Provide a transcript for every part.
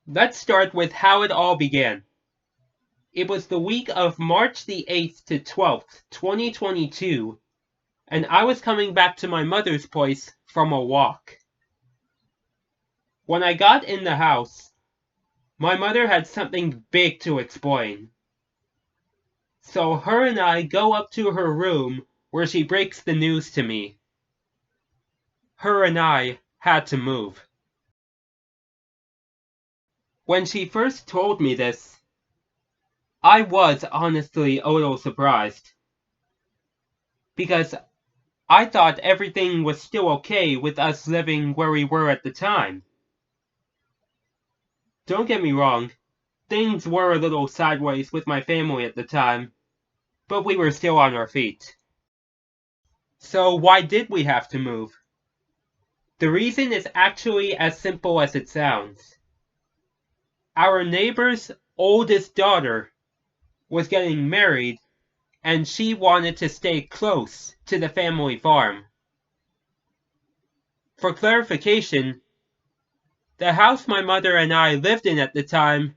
Let's start with how it all began. It was the week of March the 8th to 12th, 2022, and I was coming back to my mother's place from a walk. When I got in the house, my mother had something big to explain. So her and I go up to her room where she breaks the news to me. Her and I had to move. When she first told me this, I was honestly a little surprised. Because I thought everything was still okay with us living where we were at the time. Don't get me wrong, things were a little sideways with my family at the time, but we were still on our feet. So why did we have to move? The reason is actually as simple as it sounds. Our neighbor's oldest daughter was getting married, and she wanted to stay close to the family farm. For clarification, the house my mother and I lived in at the time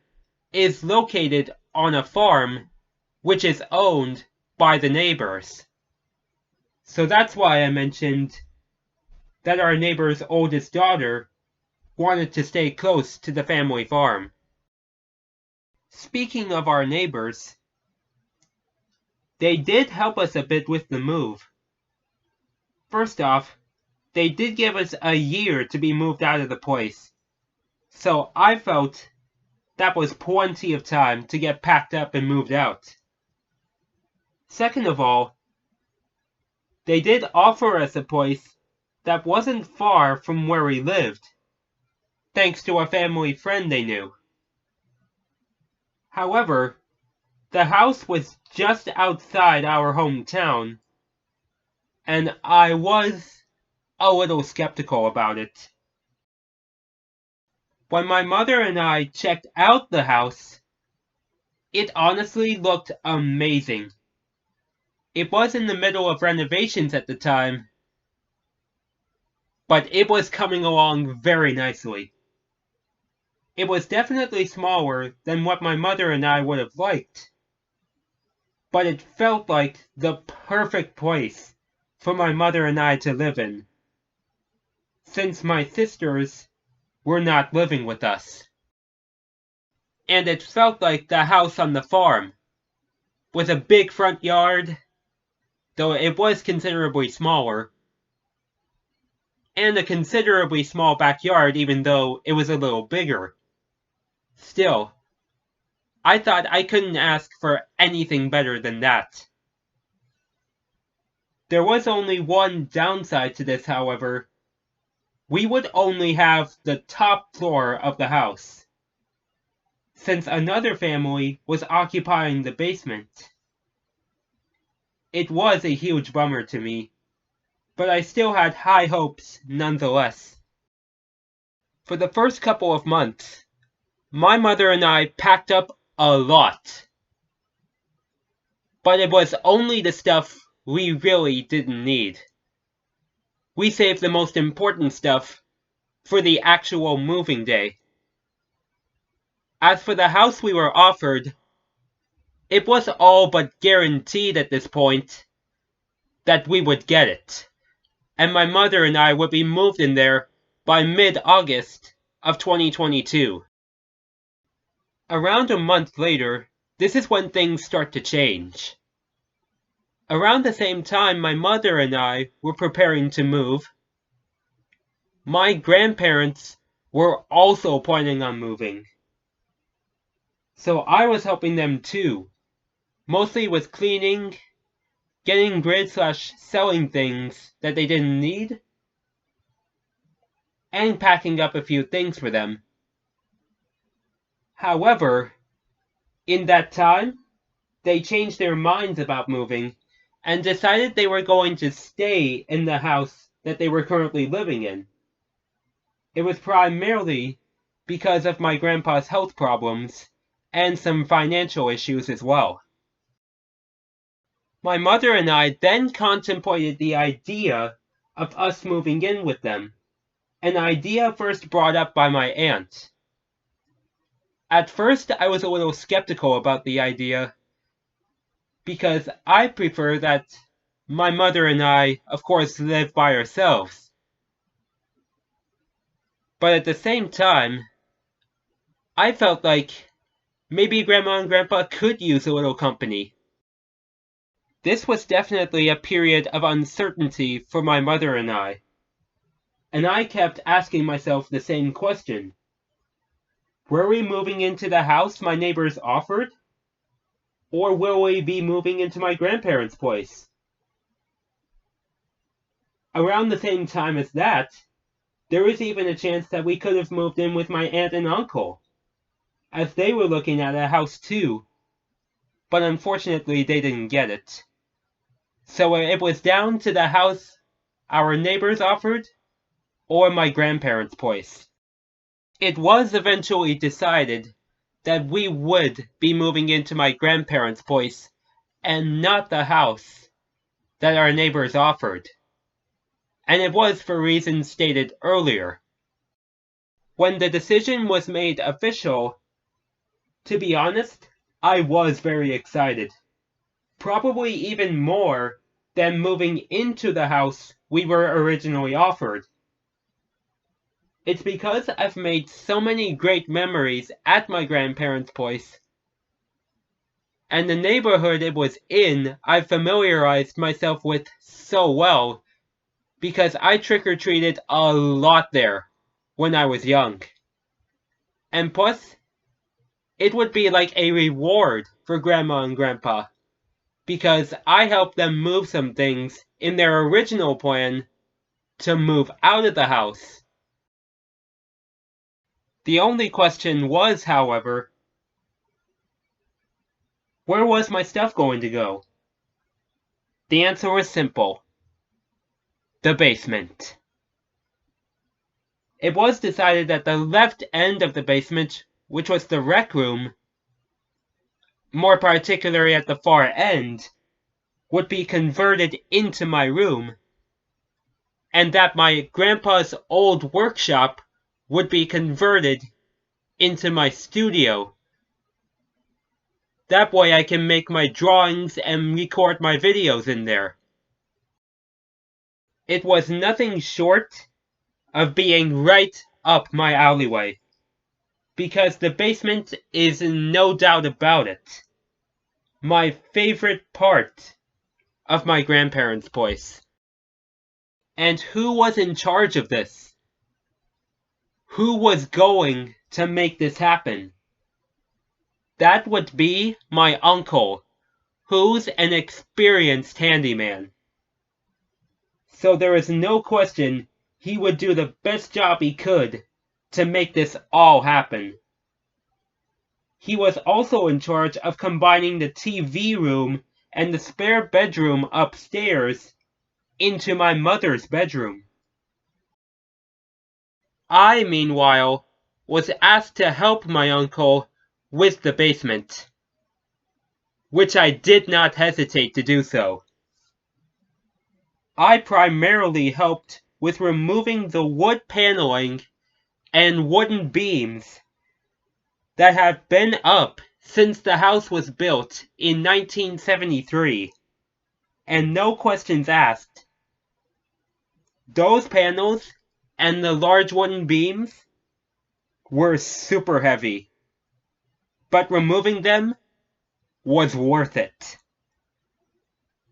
is located on a farm which is owned by the neighbors. So that's why I mentioned that our neighbor's oldest daughter wanted to stay close to the family farm. Speaking of our neighbors, they did help us a bit with the move. First off, they did give us a year to be moved out of the place, so I felt that was plenty of time to get packed up and moved out. Second of all, they did offer us a place that wasn't far from where we lived, thanks to a family friend they knew. However, the house was just outside our hometown, and I was a little skeptical about it. When my mother and I checked out the house, it honestly looked amazing. It was in the middle of renovations at the time, but it was coming along very nicely. It was definitely smaller than what my mother and I would have liked, but it felt like the perfect place for my mother and I to live in, since my sisters were not living with us. And it felt like the house on the farm, with a big front yard, though it was considerably smaller, and a considerably small backyard even though it was a little bigger. Still, I thought I couldn't ask for anything better than that. There was only one downside to this, however. We would only have the top floor of the house, since another family was occupying the basement. It was a huge bummer to me, but I still had high hopes nonetheless. For the first couple of months, my mother and I packed up a lot. But it was only the stuff we really didn't need. We saved the most important stuff for the actual moving day. As for the house we were offered, it was all but guaranteed at this point that we would get it, and my mother and I would be moved in there by mid-August of 2022. Around a month later, this is when things start to change. Around the same time my mother and I were preparing to move, my grandparents were also planning on moving. So I was helping them too, mostly with cleaning, getting rid/selling things that they didn't need, and packing up a few things for them. However, in that time, they changed their minds about moving and decided they were going to stay in the house that they were currently living in. It was primarily because of my grandpa's health problems and some financial issues as well. My mother and I then contemplated the idea of us moving in with them, an idea first brought up by my aunt. At first, I was a little skeptical about the idea, because I prefer that my mother and I, of course, live by ourselves. But at the same time, I felt like maybe Grandma and Grandpa could use a little company. This was definitely a period of uncertainty for my mother and I kept asking myself the same question. Were we moving into the house my neighbors offered? Or will we be moving into my grandparents' place? Around the same time as that, there was even a chance that we could have moved in with my aunt and uncle, as they were looking at a house too, but unfortunately they didn't get it. So it was down to the house our neighbors offered, or my grandparents' place. It was eventually decided that we would be moving into my grandparents' place, and not the house that our neighbors offered. And it was for reasons stated earlier. When the decision was made official, to be honest, I was very excited. Probably even more than moving into the house we were originally offered. It's because I've made so many great memories at my grandparents' place, and the neighborhood it was in I've familiarized myself with so well, because I trick-or-treated a lot there when I was young. And plus, it would be like a reward for Grandma and Grandpa, because I helped them move some things in their original plan to move out of the house. The only question was, however, where was my stuff going to go? The answer was simple. The basement. It was decided that the left end of the basement, which was the rec room, more particularly at the far end, would be converted into my room, and that my grandpa's old workshop would be converted into my studio. That way I can make my drawings and record my videos in there. It was nothing short of being right up my alleyway, because the basement is no doubt about it my favorite part of my grandparents' place. And who was in charge of this? Who was going to make this happen? That would be my uncle, who's an experienced handyman. So there is no question he would do the best job he could to make this all happen. He was also in charge of combining the TV room and the spare bedroom upstairs into my mother's bedroom. I, meanwhile, was asked to help my uncle with the basement, which I did not hesitate to do so. I primarily helped with removing the wood paneling and wooden beams that have been up since the house was built in 1973, and no questions asked. Those panels and the large wooden beams were super heavy, but removing them was worth it.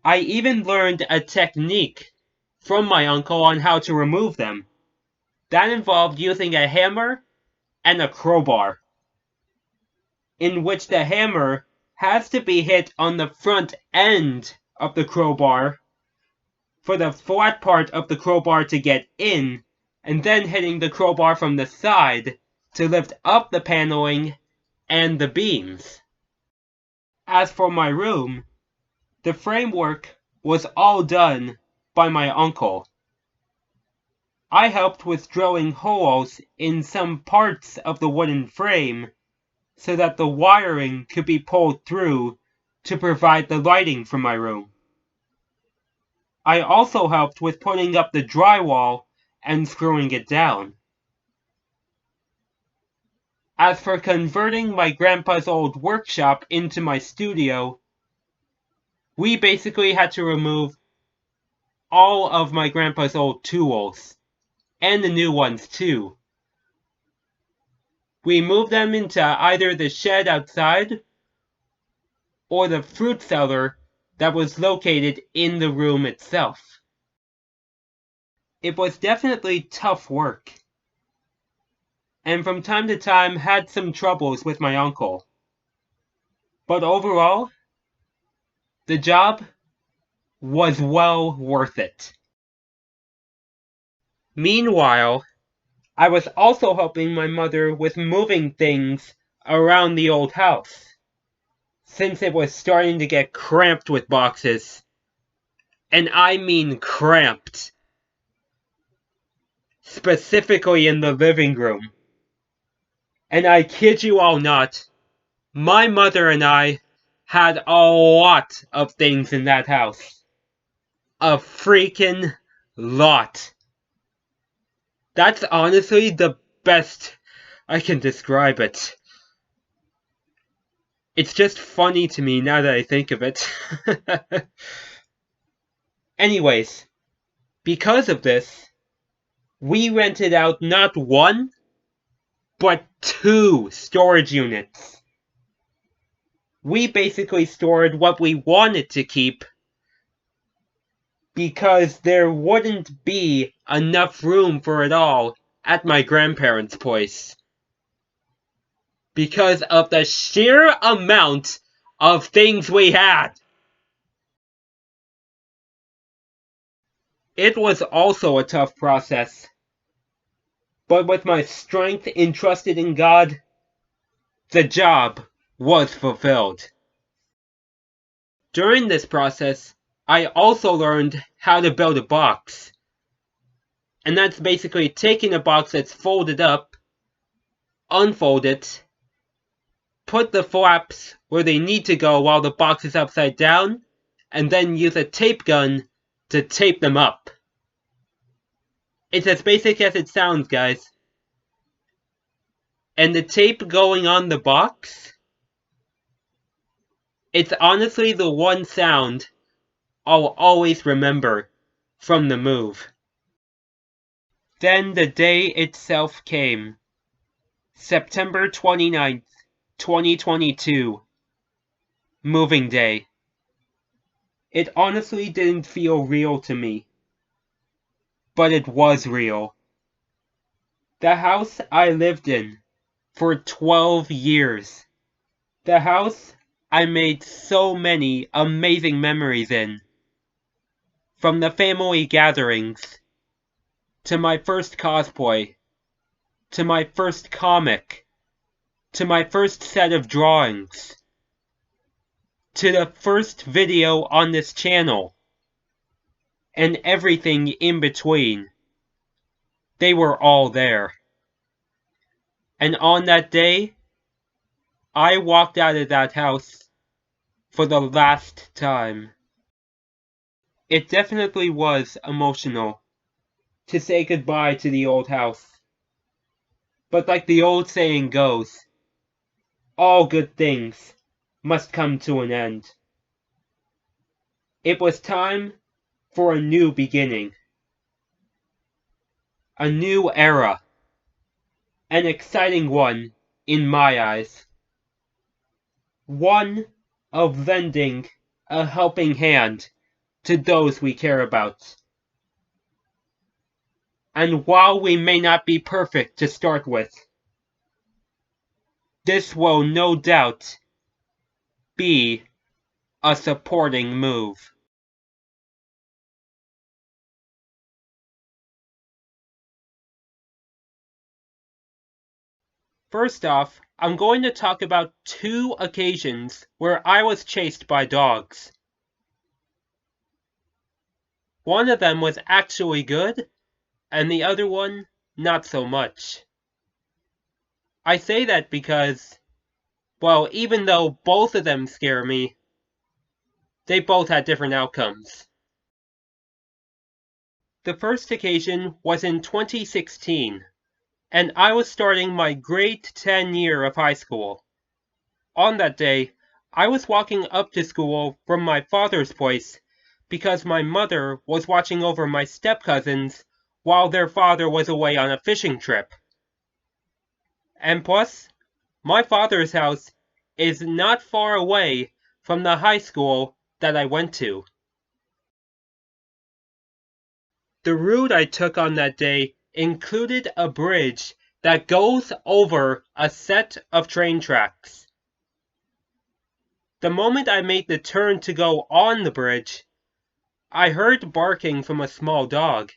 I even learned a technique from my uncle on how to remove them. That involved using a hammer and a crowbar, in which the hammer has to be hit on the front end of the crowbar for the flat part of the crowbar to get in, and then hitting the crowbar from the side to lift up the paneling and the beams. As for my room, the framework was all done by my uncle. I helped with drilling holes in some parts of the wooden frame so that the wiring could be pulled through to provide the lighting for my room. I also helped with putting up the drywall and screwing it down. As for converting my grandpa's old workshop into my studio, we basically had to remove all of my grandpa's old tools, and the new ones too. We moved them into either the shed outside or the fruit cellar that was located in the room itself. It was definitely tough work, and from time to time had some troubles with my uncle. But overall, the job was well worth it. Meanwhile, I was also helping my mother with moving things around the old house, since it was starting to get cramped with boxes. And I mean cramped. Specifically in the living room. And I kid you all not, my mother and I had a lot of things in that house. A freaking lot. That's honestly the best I can describe it. It's just funny to me now that I think of it. Anyways, because of this, we rented out not one, but 2 storage units. We basically stored what we wanted to keep because there wouldn't be enough room for it all at my grandparents' place. Because of the sheer amount of things we had. It was also a tough process. But with my strength entrusted in God, the job was fulfilled. During this process, I also learned how to build a box. And that's basically taking a box that's folded up, unfold it, put the flaps where they need to go while the box is upside down, and then use a tape gun to tape them up. It's as basic as it sounds, guys. And the tape going on the box, it's honestly the one sound I'll always remember from the move. Then the day itself came. September 29th, 2022. Moving day. It honestly didn't feel real to me. But it was real. The house I lived in for 12 years. The house I made so many amazing memories in. From the family gatherings, to my first cosplay, to my first comic, to my first set of drawings, to the first video on this channel, and everything in between. They were all there. And on that day, I walked out of that house for the last time. It definitely was emotional to say goodbye to the old house. But like the old saying goes, all good things must come to an end. It was time for a new beginning. A new era. An exciting one in my eyes. One of lending a helping hand to those we care about. And while we may not be perfect to start with, this will no doubt be a supporting move. First off, I'm going to talk about 2 occasions where I was chased by dogs. One of them was actually good, and the other one, not so much. I say that because, well, even though both of them scare me, they both had different outcomes. The first occasion was in 2016. and I was starting my grade 10 year of high school. On that day, I was walking up to school from my father's place because my mother was watching over my step-cousins while their father was away on a fishing trip. And plus, my father's house is not far away from the high school that I went to. The route I took on that day included a bridge that goes over a set of train tracks. The moment I made the turn to go on the bridge, I heard barking from a small dog.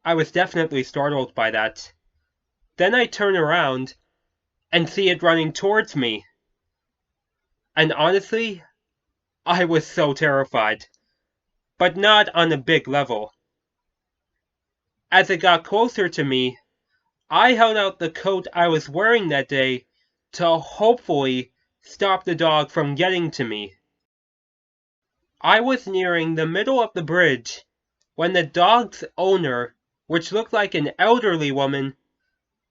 I was definitely startled by that. Then I turn around and see it running towards me. And honestly, I was so terrified, but not on a big level. As it got closer to me, I held out the coat I was wearing that day to hopefully stop the dog from getting to me. I was nearing the middle of the bridge when the dog's owner, which looked like an elderly woman,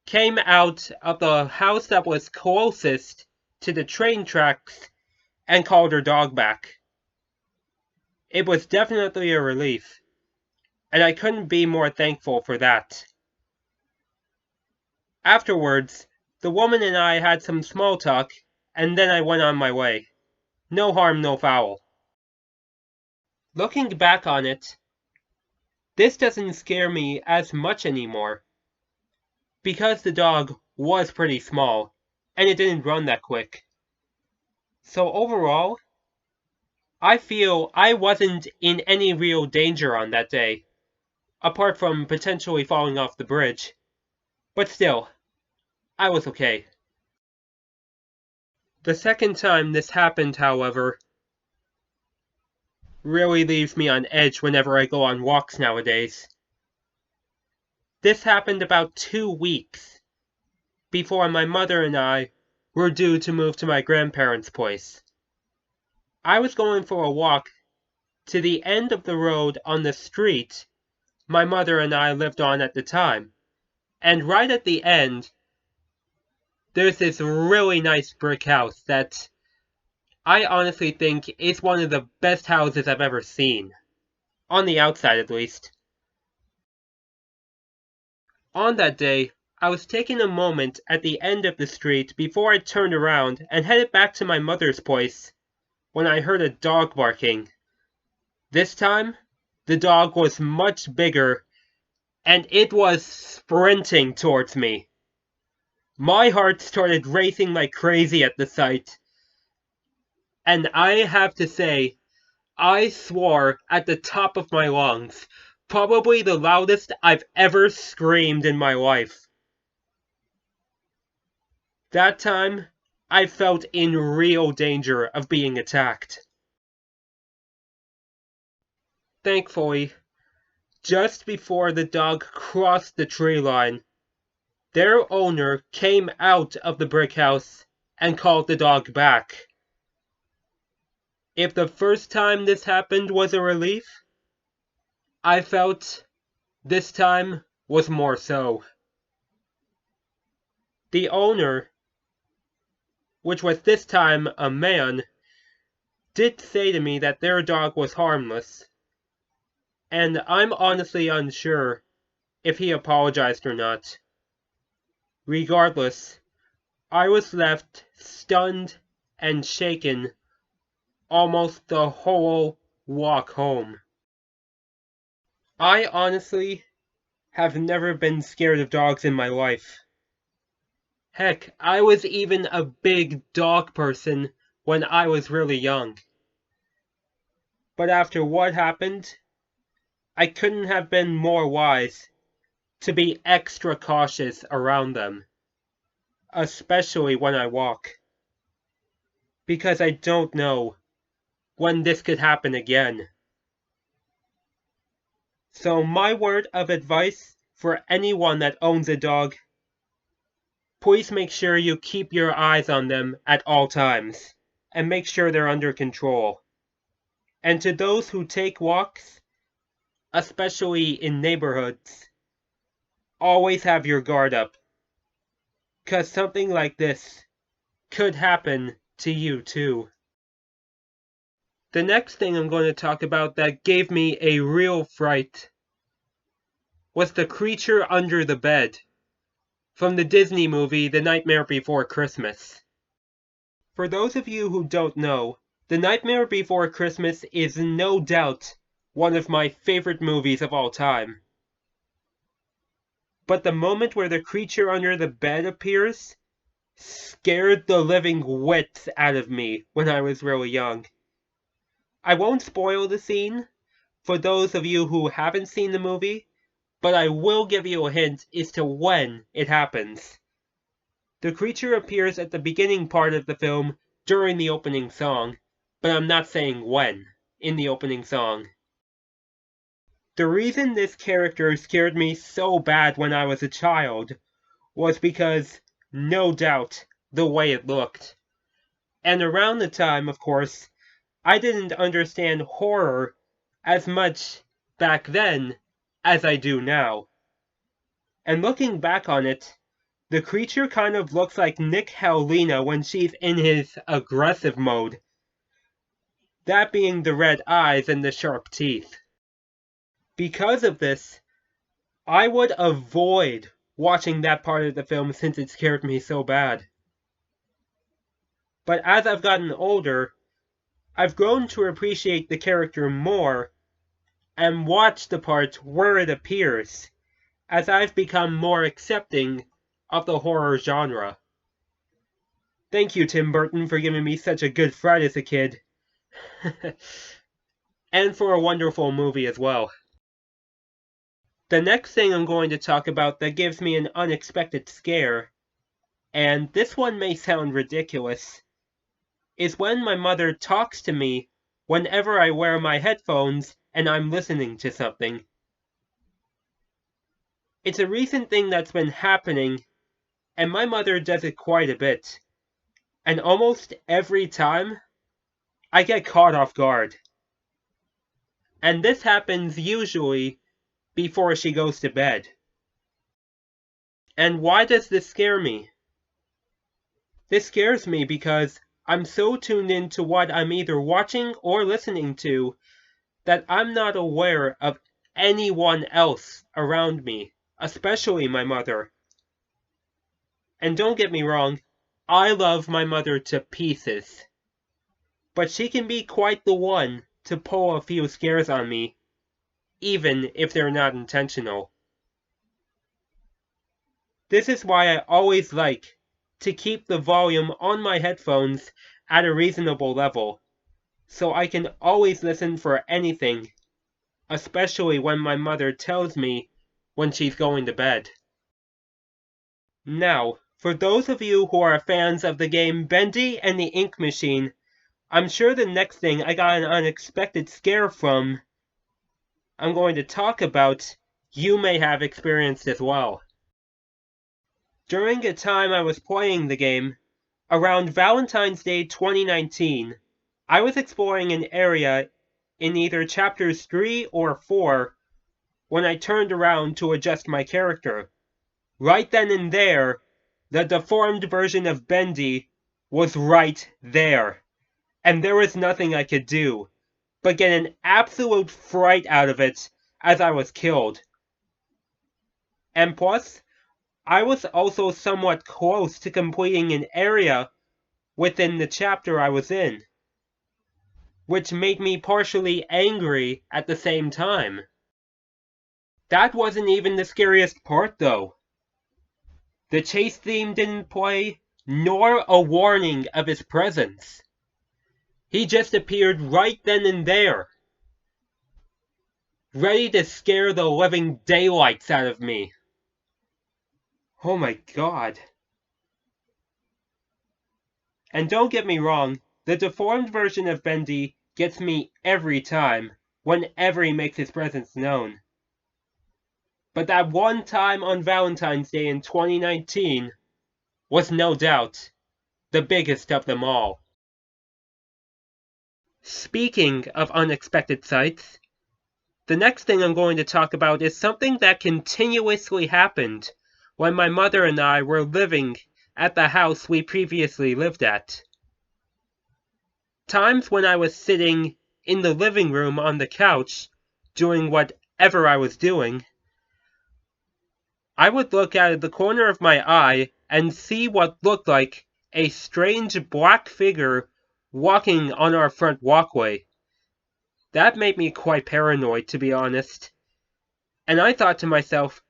came out of the house that was closest to the train tracks and called her dog back. It was definitely a relief, and I couldn't be more thankful for that. Afterwards, the woman and I had some small talk, and then I went on my way. No harm, no foul. Looking back on it, this doesn't scare me as much anymore, because the dog was pretty small, and it didn't run that quick. So overall, I feel I wasn't in any real danger on that day, apart from potentially falling off the bridge. But still, I was okay. The second time this happened, however, really leaves me on edge whenever I go on walks nowadays. This happened about 2 weeks before my mother and I were due to move to my grandparents' place. I was going for a walk to the end of the road on the street my mother and I lived on at the time. And right at the end, there's this really nice brick house that I honestly think is one of the best houses I've ever seen. On the outside, at least. On that day, I was taking a moment at the end of the street before I turned around and headed back to my mother's place when I heard a dog barking. This time, the dog was much bigger, and it was sprinting towards me. My heart started racing like crazy at the sight, and I have to say, I swore at the top of my lungs, probably the loudest I've ever screamed in my life. That time, I felt in real danger of being attacked. Thankfully, just before the dog crossed the tree line, their owner came out of the brick house and called the dog back. If the first time this happened was a relief, I felt this time was more so. The owner, which was this time a man, did say to me that their dog was harmless, and I'm honestly unsure if he apologized or not. Regardless, I was left stunned and shaken almost the whole walk home. I honestly have never been scared of dogs in my life. Heck, I was even a big dog person when I was really young. But after what happened, I couldn't have been more wise to be extra cautious around them, especially when I walk, because I don't know when this could happen again. So my word of advice for anyone that owns a dog, please make sure you keep your eyes on them at all times, and make sure they're under control. And to those who take walks, especially in neighborhoods, always have your guard up, 'cause something like this could happen to you too. The next thing I'm going to talk about that gave me a real fright was the creature under the bed from the Disney movie The Nightmare Before Christmas. For those of you who don't know, The Nightmare Before Christmas is no doubt one of my favorite movies of all time. But the moment where the creature under the bed appears scared the living wits out of me when I was really young. I won't spoil the scene for those of you who haven't seen the movie, but I will give you a hint as to when it happens. The creature appears at the beginning part of the film during the opening song, but I'm not saying when in the opening song. The reason this character scared me so bad when I was a child was because, no doubt, the way it looked. And around the time, of course, I didn't understand horror as much back then as I do now. And looking back on it, the creature kind of looks like Nick Helena when she's in his aggressive mode. That being the red eyes and the sharp teeth. Because of this, I would avoid watching that part of the film since it scared me so bad. But as I've gotten older, I've grown to appreciate the character more and watch the part where it appears, as I've become more accepting of the horror genre. Thank you, Tim Burton, for giving me such a good fright as a kid. And for a wonderful movie as well. The next thing I'm going to talk about that gives me an unexpected scare, and this one may sound ridiculous, is when my mother talks to me whenever I wear my headphones and I'm listening to something. It's a recent thing that's been happening, and my mother does it quite a bit. And almost every time, I get caught off guard. And this happens usually before she goes to bed. And why does this scare me? This scares me because I'm so tuned into what I'm either watching or listening to that I'm not aware of anyone else around me, especially my mother. And don't get me wrong, I love my mother to pieces. But she can be quite the one to pull a few scares on me, even if they're not intentional. This is why I always like to keep the volume on my headphones at a reasonable level, so I can always listen for anything, especially when my mother tells me when she's going to bed. Now, for those of you who are fans of the game Bendy and the Ink Machine, I'm sure the next thing I got an unexpected scare from, I'm going to talk about, you may have experienced as well. During a time I was playing the game, around Valentine's Day 2019, I was exploring an area in either chapters 3 or 4 when I turned around to adjust my character. Right then and there, the deformed version of Bendy was right there. And there was nothing I could do but get an absolute fright out of it as I was killed. And plus, I was also somewhat close to completing an area within the chapter I was in, which made me partially angry at the same time. That wasn't even the scariest part though. The chase theme didn't play, nor a warning of his presence. He just appeared right then and there, ready to scare the living daylights out of me. Oh my god. And don't get me wrong, the deformed version of Bendy gets me every time, whenever he makes his presence known. But that one time on Valentine's Day in 2019 was no doubt the biggest of them all. Speaking of unexpected sights, The next thing I'm going to talk about is something that continuously happened when my mother and I were living at the house we previously lived at. Times when I was sitting in the living room on the couch, doing whatever I was doing, I would look out of the corner of my eye and see what looked like a strange black figure walking on our front walkway. That made me quite paranoid, to be honest. And I thought to myself,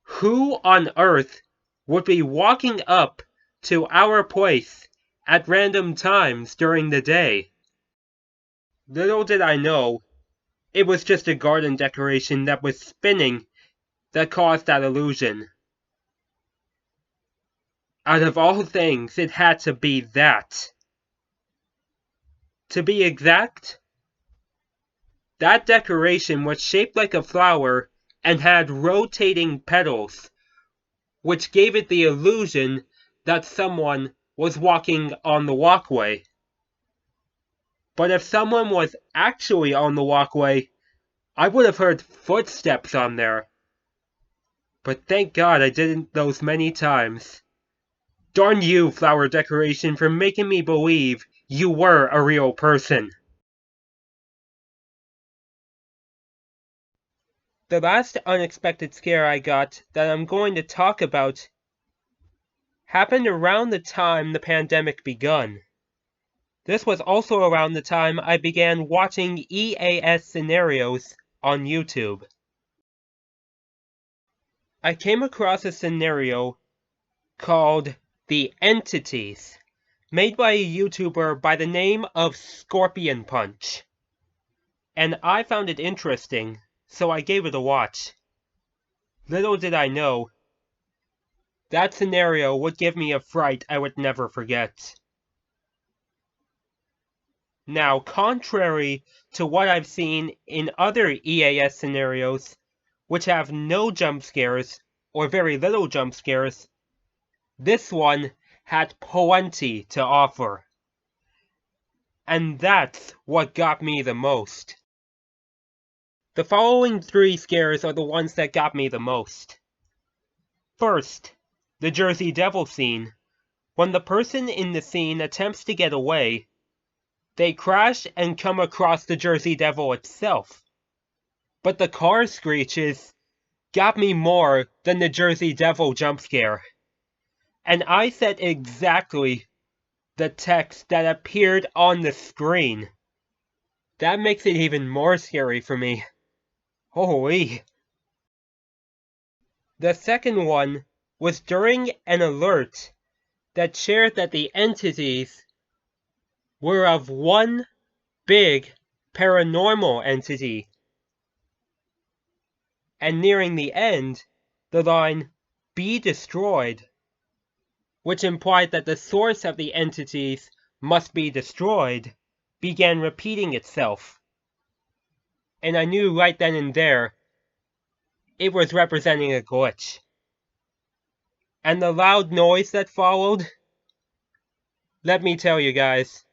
who on earth would be walking up to our place at random times during the day? Little did I know, it was just a garden decoration that was spinning that caused that illusion. Out of all things, it had to be that. To be exact, that decoration was shaped like a flower and had rotating petals, which gave it the illusion that someone was walking on the walkway. But if someone was actually on the walkway, I would have heard footsteps on there. But thank God I didn't those many times. Darn you, flower decoration, for making me believe you were a real person. The last unexpected scare I got that I'm going to talk about happened around the time the pandemic begun. This was also around the time I began watching EAS scenarios on YouTube. I came across a scenario called The Entities, made by a YouTuber by the name of Scorpion Punch. And I found it interesting, so I gave it a watch. Little did I know, that scenario would give me a fright I would never forget. Now, contrary to what I've seen in other EAS scenarios, which have no jump scares, or very little jump scares, this one had plenty to offer. And that's what got me the most. The following 3 scares are the ones that got me the most. First, the Jersey Devil scene. When the person in the scene attempts to get away, they crash and come across the Jersey Devil itself. But the car screeches got me more than the Jersey Devil jump scare. And I said exactly the text that appeared on the screen. That makes it even more scary for me. Holy. The second one was during an alert that shared that the entities were of one big paranormal entity. And nearing the end, the line, "be destroyed," which implied that the source of the entities must be destroyed, began repeating itself. And I knew right then and there, it was representing a glitch. And the loud noise that followed, let me tell you guys,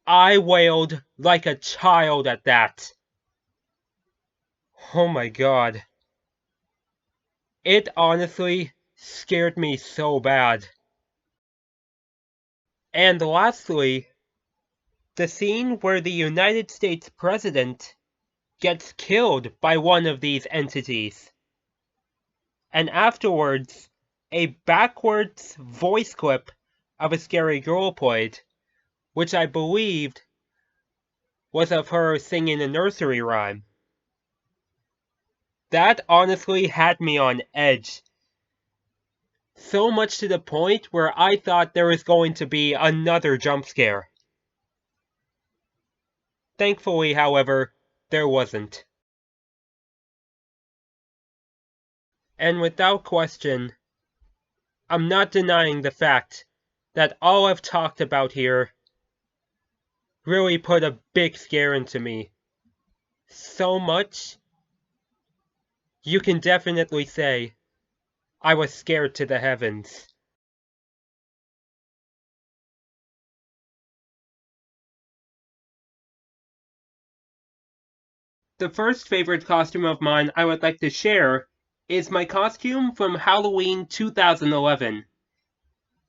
I wailed like a child at that. Oh my god. It honestly scared me so bad. And lastly, the scene where the United States President gets killed by one of these entities. And afterwards, a backwards voice clip of a scary girl played, which I believed was of her singing a nursery rhyme. That honestly had me on edge. So much to the point where I thought there was going to be another jump scare. Thankfully, however, there wasn't. And without question, I'm not denying the fact that all I've talked about here really put a big scare into me. So much, you can definitely say I was scared to the heavens. The first favorite costume of mine I would like to share is my costume from Halloween 2011.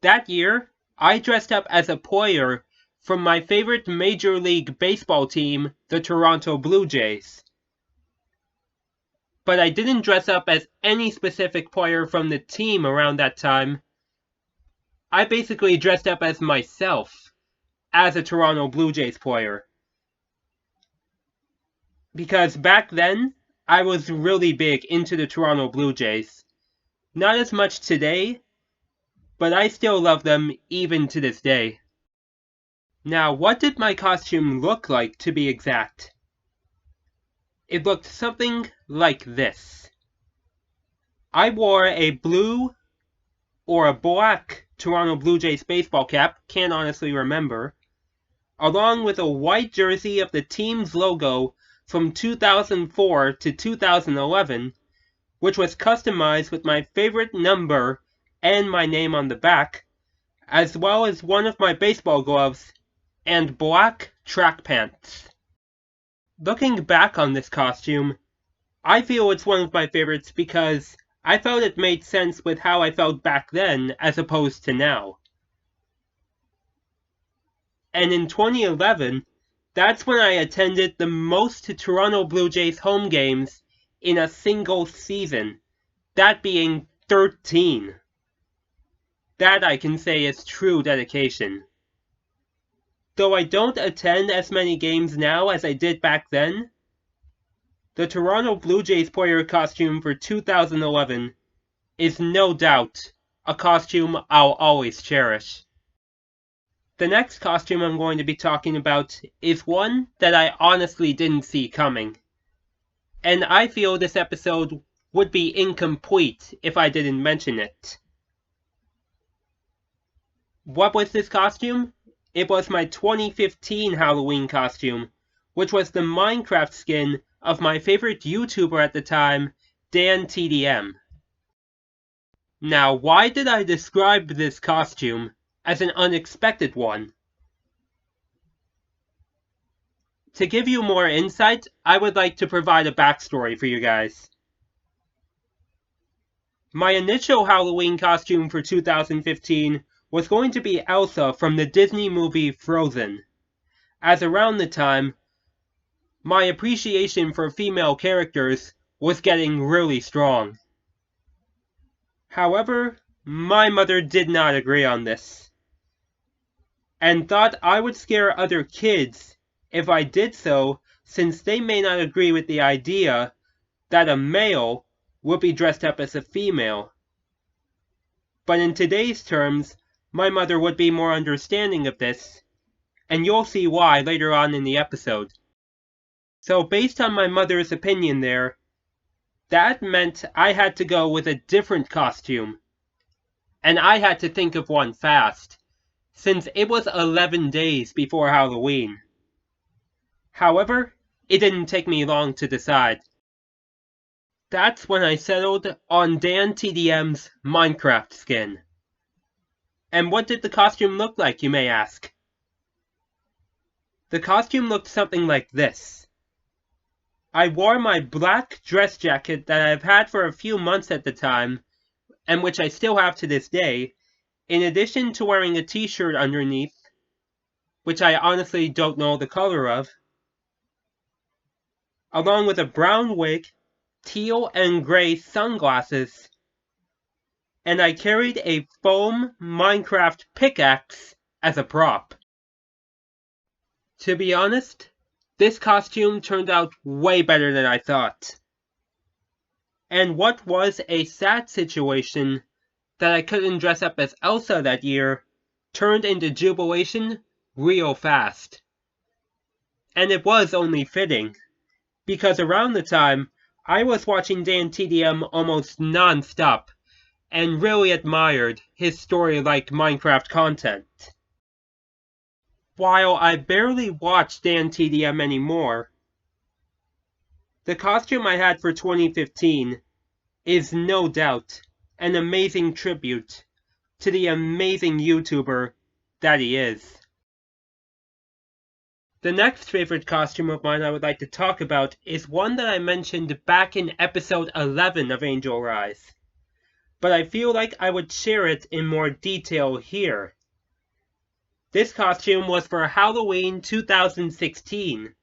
That year, I dressed up as a player from my favorite Major League Baseball team, the Toronto Blue Jays. But I didn't dress up as any specific player from the team around that time. I basically dressed up as myself, as a Toronto Blue Jays player. Because back then, I was really big into the Toronto Blue Jays. Not as much today, but I still love them even to this day. Now, what did my costume look like, to be exact? It looked something like this. I wore a blue or a black Toronto Blue Jays baseball cap, can't honestly remember, along with a white jersey of the team's logo from 2004 to 2011, which was customized with my favorite number and my name on the back, as well as one of my baseball gloves and black track pants. Looking back on this costume, I feel it's one of my favorites because I felt it made sense with how I felt back then as opposed to now. And in 2011, that's when I attended the most Toronto Blue Jays home games in a single season, that being 13. That I can say is true dedication. Though I don't attend as many games now as I did back then, the Toronto Blue Jays player costume for 2011 is no doubt a costume I'll always cherish. The next costume I'm going to be talking about is one that I honestly didn't see coming. And I feel this episode would be incomplete if I didn't mention it. What was this costume? It was my 2015 Halloween costume, which was the Minecraft skin of my favorite YouTuber at the time, DanTDM. Now, why did I describe this costume as an unexpected one? To give you more insight, I would like to provide a backstory for you guys. My initial Halloween costume for 2015 was going to be Elsa from the Disney movie Frozen, as around the time, my appreciation for female characters was getting really strong. However, my mother did not agree on this, and thought I would scare other kids if I did so, since they may not agree with the idea that a male would be dressed up as a female. But in today's terms, my mother would be more understanding of this, and you'll see why later on in the episode. So based on my mother's opinion there, that meant I had to go with a different costume. And I had to think of one fast, since it was 11 days before Halloween. However, it didn't take me long to decide. That's when I settled on DanTDM's Minecraft skin. And what did the costume look like, you may ask? The costume looked something like this. I wore my black dress jacket that I've had for a few months at the time, and which I still have to this day, in addition to wearing a t-shirt underneath, which I honestly don't know the color of, along with a brown wig, teal and gray sunglasses, and I carried a foam Minecraft pickaxe as a prop. To be honest, this costume turned out way better than I thought. And what was a sad situation that I couldn't dress up as Elsa that year turned into jubilation real fast. And it was only fitting, because around the time, I was watching DanTDM almost non-stop, and really admired his story-like Minecraft content. While I barely watch DanTDM anymore, the costume I had for 2015 is no doubt an amazing tribute to the amazing YouTuber that he is. The next favorite costume of mine I would like to talk about is one that I mentioned back in episode 11 of Angel Rise, but I feel like I would share it in more detail here. This costume was for Halloween 2016,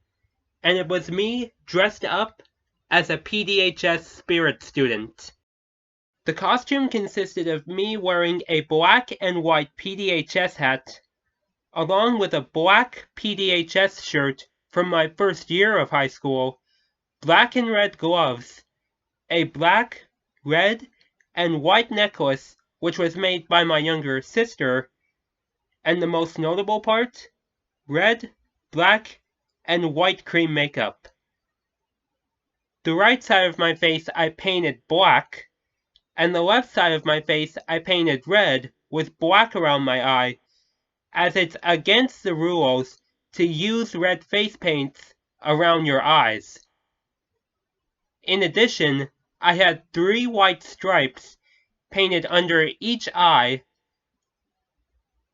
and it was me dressed up as a PDHS spirit student. The costume consisted of me wearing a black and white PDHS hat, along with a black PDHS shirt from my first year of high school, black and red gloves, a black, red, and white necklace which was made by my younger sister, and the most notable part, red, black, and white cream makeup. The right side of my face I painted black, and the left side of my face I painted red with black around my eye, as it's against the rules to use red face paints around your eyes. In addition, I had 3 white stripes painted under each eye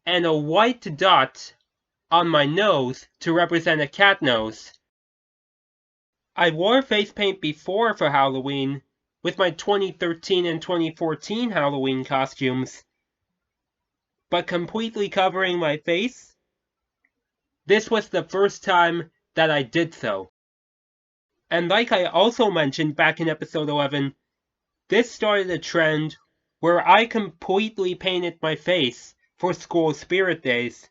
and a white dot on my nose to represent a cat nose. I wore face paint before for Halloween with my 2013 and 2014 Halloween costumes, but completely covering my face, this was the first time that I did so. And like I also mentioned back in episode 11, this started a trend where I completely painted my face for school spirit days,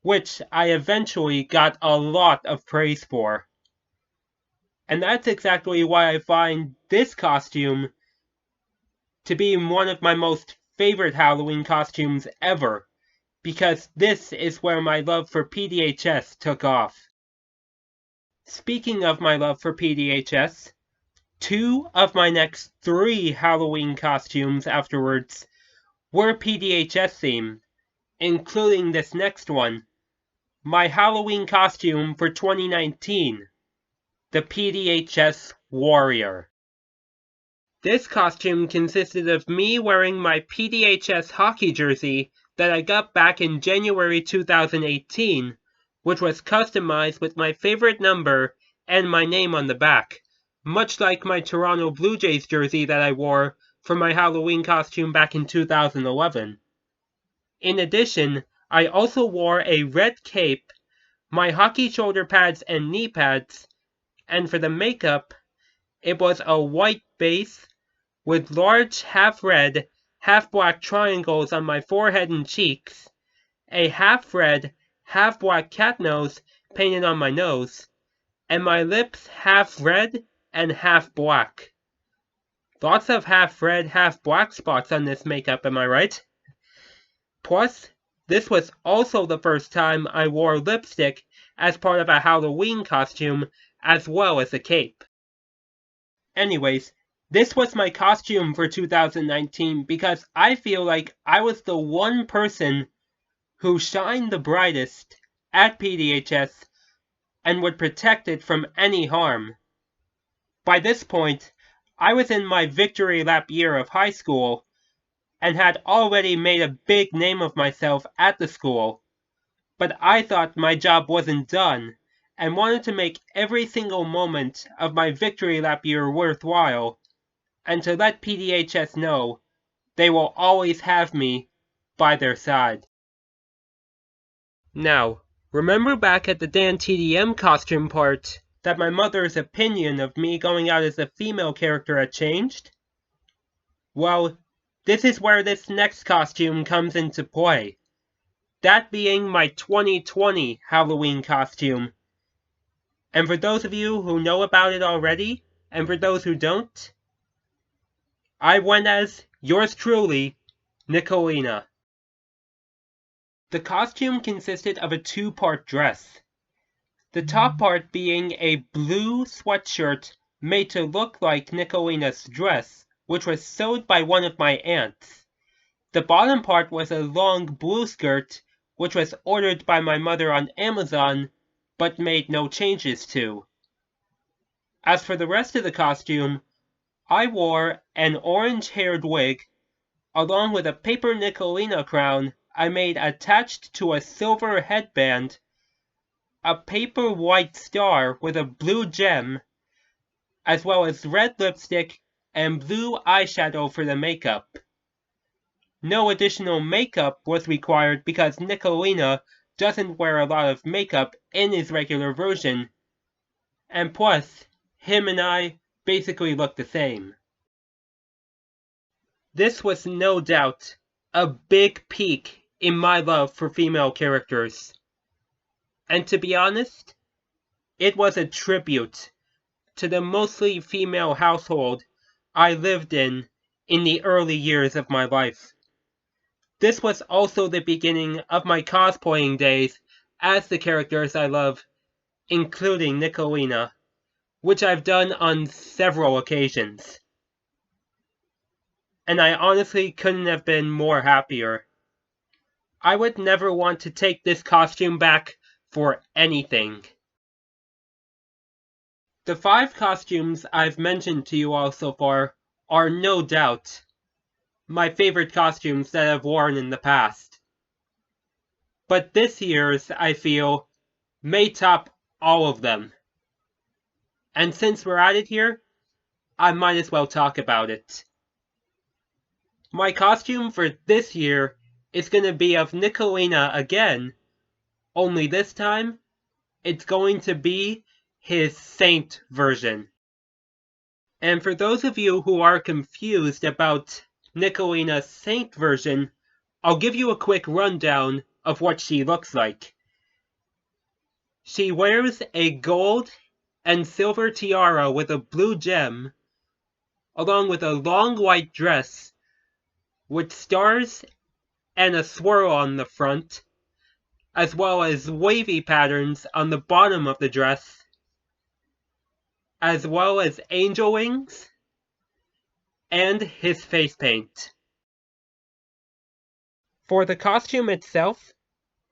which I eventually got a lot of praise for. And that's exactly why I find this costume to be one of my most favorite Halloween costumes ever, because this is where my love for PDHS took off. Speaking of my love for PDHS, 2 of my next 3 Halloween costumes afterwards were PDHS themed, including this next one, my Halloween costume for 2019. The PDHS Warrior. This costume consisted of me wearing my PDHS hockey jersey that I got back in January 2018, which was customized with my favorite number and my name on the back, much like my Toronto Blue Jays jersey that I wore for my Halloween costume back in 2011. In addition, I also wore a red cape, my hockey shoulder pads and knee pads, and for the makeup, it was a white base with large half-red, half-black triangles on my forehead and cheeks, a half-red, half-black cat nose painted on my nose, and my lips half-red and half-black. Lots of half-red, half-black spots on this makeup, am I right? Plus, this was also the first time I wore lipstick as part of a Halloween costume, as well as a cape. Anyways, this was my costume for 2019 because I feel like I was the one person who shined the brightest at PDHS and would protect it from any harm. By this point, I was in my victory lap year of high school and had already made a big name of myself at the school, but I thought my job wasn't done and wanted to make every single moment of my victory lap year worthwhile, and to let PDHS know they will always have me by their side. Now, remember back at the Dan TDM costume part that my mother's opinion of me going out as a female character had changed? Well, this is where this next costume comes into play. That being my 2020 Halloween costume. And for those of you who know about it already, and for those who don't, I went as, yours truly, Nicolina. The costume consisted of a 2-part dress. The top part being a blue sweatshirt made to look like Nicolina's dress, which was sewed by one of my aunts. The bottom part was a long blue skirt, which was ordered by my mother on Amazon, but made no changes to. As for the rest of the costume, I wore an orange-haired wig, along with a paper Nicolina crown I made attached to a silver headband, a paper white star with a blue gem, as well as red lipstick and blue eyeshadow for the makeup. No additional makeup was required because Nicolina doesn't wear a lot of makeup in his regular version, and plus, him and I basically look the same. This was no doubt a big peak in my love for female characters. And to be honest, it was a tribute to the mostly female household I lived in the early years of my life. This was also the beginning of my cosplaying days as the characters I love, including Nicolina, which I've done on several occasions. And I honestly couldn't have been more happier. I would never want to take this costume back for anything. The 5 costumes I've mentioned to you all so far are no doubt my favorite costumes that I've worn in the past. But this year's, I feel, may top all of them. And since we're at it here, I might as well talk about it. My costume for this year is going to be of Nicolina again, only this time, it's going to be his Saint version. And for those of you who are confused about Nicolina's Saint version, I'll give you a quick rundown of what she looks like. She wears a gold and silver tiara with a blue gem, along with a long white dress with stars and a swirl on the front, as well as wavy patterns on the bottom of the dress, as well as angel wings and his face paint. For the costume itself,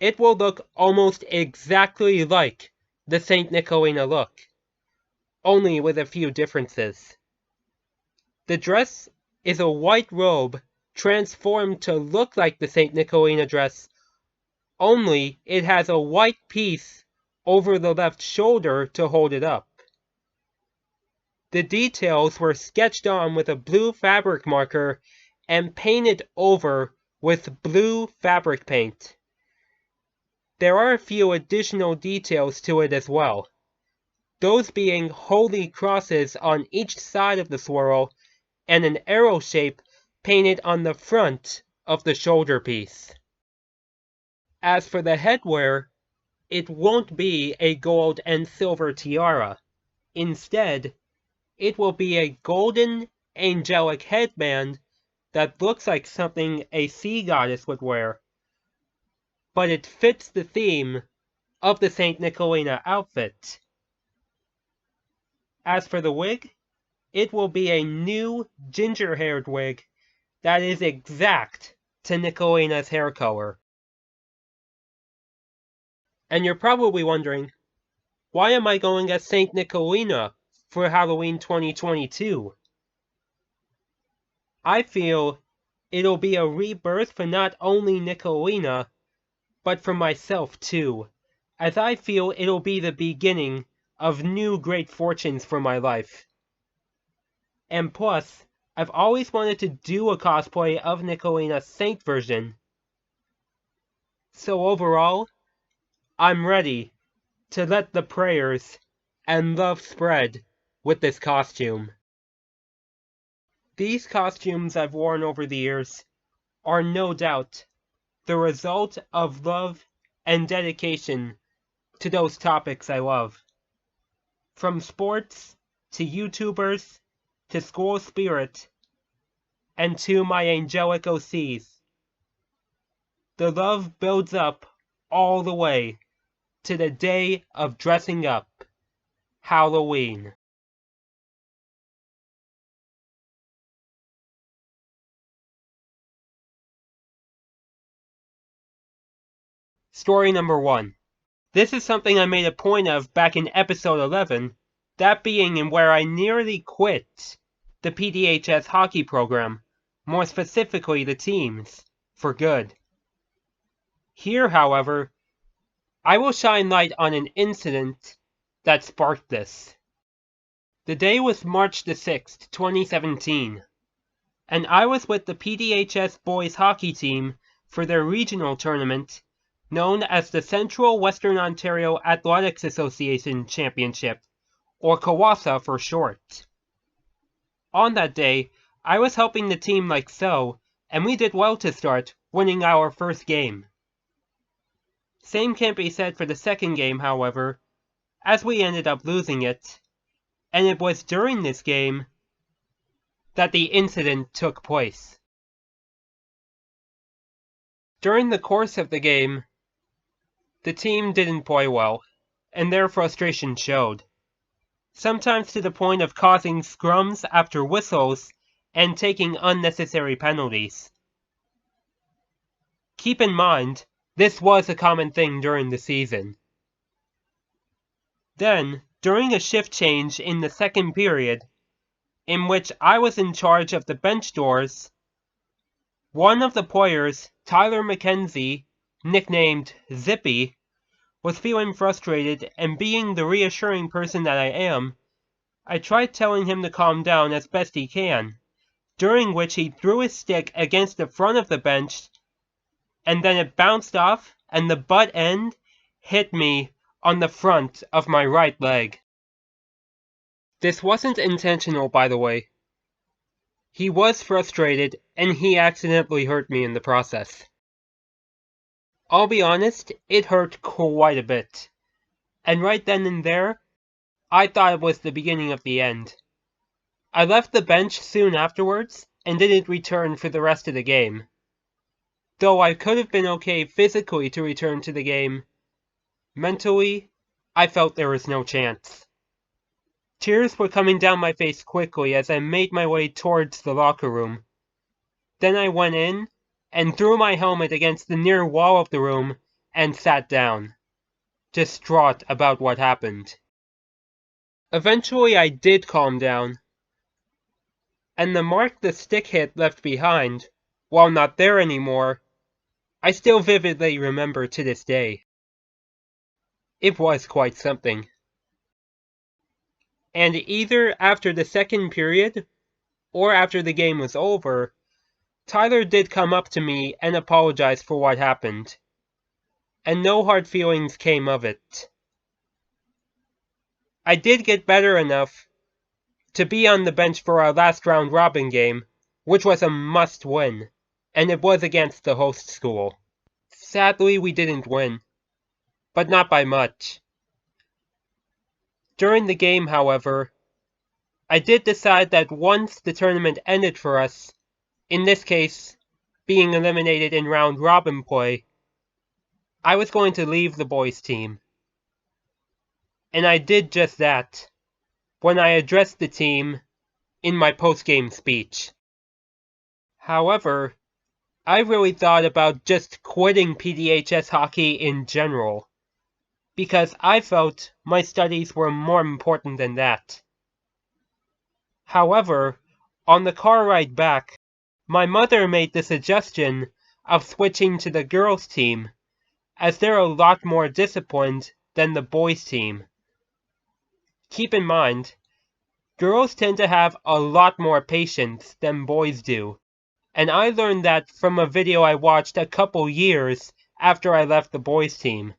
it will look almost exactly like the Saint Nicolina look, only with a few differences. The dress is a white robe transformed to look like the Saint Nicolina dress, only it has a white piece over the left shoulder to hold it up. The details were sketched on with a blue fabric marker and painted over with blue fabric paint. There are a few additional details to it as well, those being holy crosses on each side of the swirl and an arrow shape painted on the front of the shoulder piece. As for the headwear, it won't be a gold and silver tiara. Instead, it will be a golden angelic headband that looks like something a sea goddess would wear, but it fits the theme of the Saint Nicolina outfit. As for the wig, it will be a new ginger-haired wig that is exact to Nicolina's hair color. And you're probably wondering, why am I going as Saint Nicolina for Halloween 2022? I feel it'll be a rebirth for not only Nicolina, but for myself too, as I feel it'll be the beginning of new great fortunes for my life. And plus, I've always wanted to do a cosplay of Nicolina's Saint version. So overall, I'm ready to let the prayers and love spread with this costume. These costumes I've worn over the years are no doubt the result of love and dedication to those topics I love. From sports, to YouTubers, to school spirit, and to my angelic OCs. The love builds up all the way to the day of dressing up, Halloween. Story number 1. This is something I made a point of back in episode 11, that being in where I nearly quit the PDHS hockey program, more specifically the teams, for good. Here, however, I will shine light on an incident that sparked this. The day was March the 6th, 2017, and I was with the PDHS boys hockey team for their regional tournament known as the Central Western Ontario Athletics Association Championship, or CWASA for short. On that day, I was helping the team like so, and we did well to start, winning our first game. Same can't be said for the second game, however, as we ended up losing it, and it was during this game that the incident took place. During the course of the game, the team didn't play well, and their frustration showed, sometimes to the point of causing scrums after whistles and taking unnecessary penalties. Keep in mind, this was a common thing during the season. Then, during a shift change in the second period, in which I was in charge of the bench doors, one of the players, Tyler McKenzie, nicknamed Zippy, was feeling frustrated, and being the reassuring person that I am, I tried telling him to calm down as best he can, during which he threw his stick against the front of the bench, and then it bounced off, and the butt end hit me on the front of my right leg. This wasn't intentional, by the way. He was frustrated, and he accidentally hurt me in the process. I'll be honest, it hurt quite a bit. And right then and there, I thought it was the beginning of the end. I left the bench soon afterwards, and didn't return for the rest of the game. Though I could have been okay physically to return to the game, mentally, I felt there was no chance. Tears were coming down my face quickly as I made my way towards the locker room. Then I went in and threw my helmet against the near wall of the room and sat down, distraught about what happened. Eventually I did calm down, and the mark the stick hit left behind, while not there anymore, I still vividly remember to this day. It was quite something. And either after the second period, or after the game was over, Tyler did come up to me and apologize for what happened, and no hard feelings came of it. I did get better enough to be on the bench for our last round robin game, which was a must-win, and it was against the host school. Sadly, we didn't win, but not by much. During the game, however, I did decide that once the tournament ended for us, in this case, being eliminated in round robin play, I was going to leave the boys' team. And I did just that when I addressed the team in my post-game speech. However, I really thought about just quitting PDHS hockey in general, because I felt my studies were more important than that. However, on the car ride back, my mother made the suggestion of switching to the girls' team, as they're a lot more disciplined than the boys' team. Keep in mind, girls tend to have a lot more patience than boys do, and I learned that from a video I watched a couple years after I left the boys' team.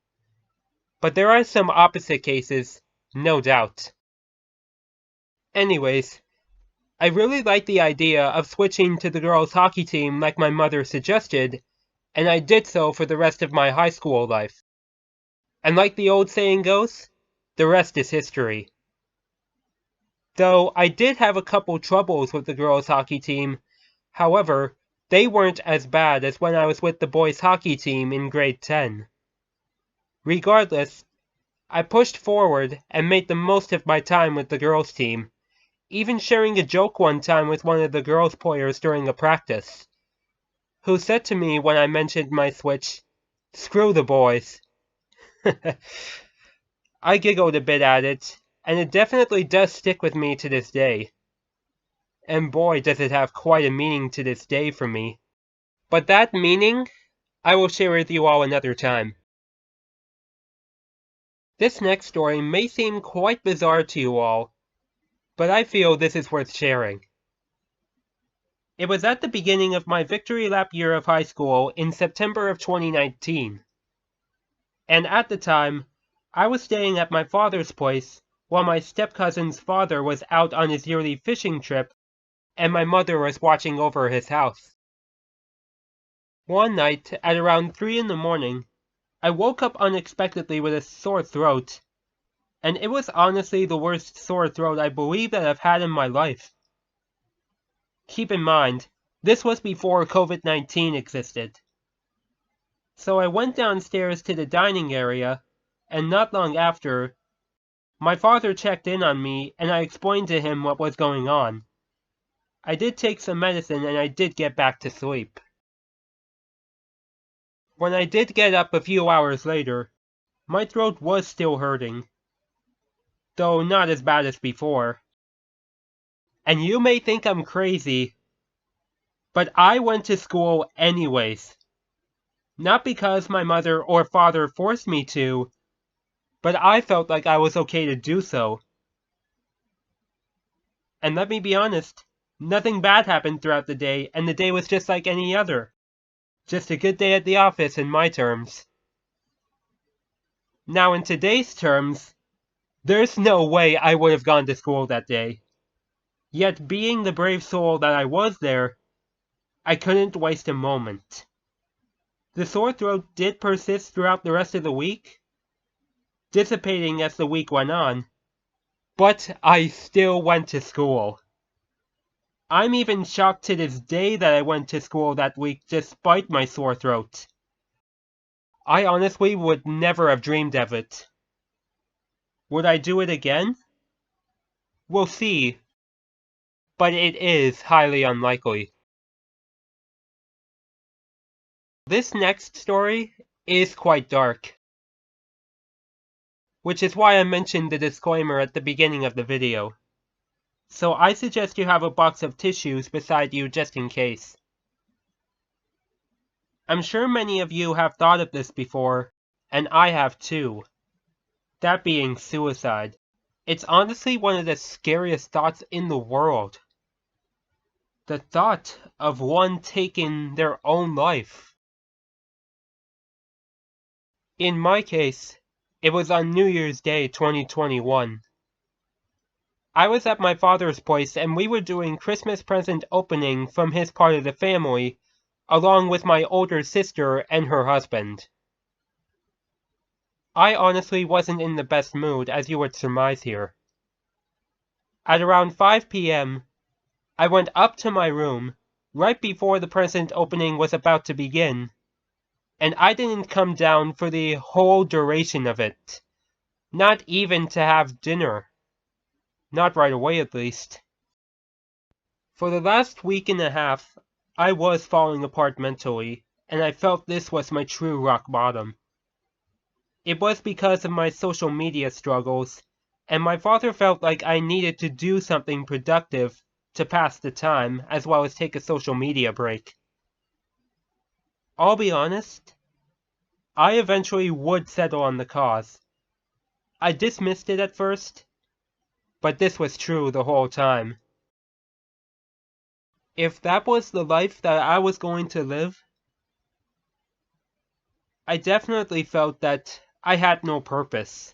But there are some opposite cases, no doubt. Anyways, I really like the idea of switching to the girls' hockey team like my mother suggested, and I did so for the rest of my high school life. And like the old saying goes, the rest is history. Though I did have a couple troubles with the girls' hockey team, however, they weren't as bad as when I was with the boys' hockey team in grade 10. Regardless, I pushed forward and made the most of my time with the girls' team, even sharing a joke one time with one of the girls' players during a practice, who said to me when I mentioned my switch, "Screw the boys." I giggled a bit at it, and it definitely does stick with me to this day. And boy, does it have quite a meaning to this day for me. But that meaning, I will share with you all another time. This next story may seem quite bizarre to you all, but I feel this is worth sharing. It was at the beginning of my victory lap year of high school in September of 2019. And at the time, I was staying at my father's place while my step-cousin's father was out on his yearly fishing trip and my mother was watching over his house. One night, at around 3 in the morning, I woke up unexpectedly with a sore throat, and it was honestly the worst sore throat I believe that I've had in my life. Keep in mind, this was before COVID-19 existed. So I went downstairs to the dining area, and not long after, my father checked in on me and I explained to him what was going on. I did take some medicine and I did get back to sleep. When I did get up a few hours later, my throat was still hurting, though not as bad as before. And you may think I'm crazy, but I went to school anyways. Not because my mother or father forced me to, but I felt like I was okay to do so. And let me be honest, nothing bad happened throughout the day, and the day was just like any other. Just a good day at the office in my terms. Now in today's terms, there's no way I would have gone to school that day. Yet being the brave soul that I was there, I couldn't waste a moment. The sore throat did persist throughout the rest of the week, dissipating as the week went on, but I still went to school. I'm even shocked to this day that I went to school that week despite my sore throat. I honestly would never have dreamed of it. Would I do it again? We'll see, but it is highly unlikely. This next story is quite dark, which is why I mentioned the disclaimer at the beginning of the video. So I suggest you have a box of tissues beside you just in case. I'm sure many of you have thought of this before, and I have too. That being suicide. It's honestly one of the scariest thoughts in the world. The thought of one taking their own life. In my case, it was on New Year's Day 2021. I was at my father's place and we were doing Christmas present opening from his part of the family, along with my older sister and her husband. I honestly wasn't in the best mood, as you would surmise here. At around 5 p.m., I went up to my room, right before the present opening was about to begin, and I didn't come down for the whole duration of it. Not even to have dinner. Not right away, at least. For the last week and a half, I was falling apart mentally, and I felt this was my true rock bottom. It was because of my social media struggles, and my father felt like I needed to do something productive to pass the time, as well as take a social media break. I'll be honest, I eventually would settle on the cause. I dismissed it at first, but this was true the whole time. If that was the life that I was going to live, I definitely felt that I had no purpose.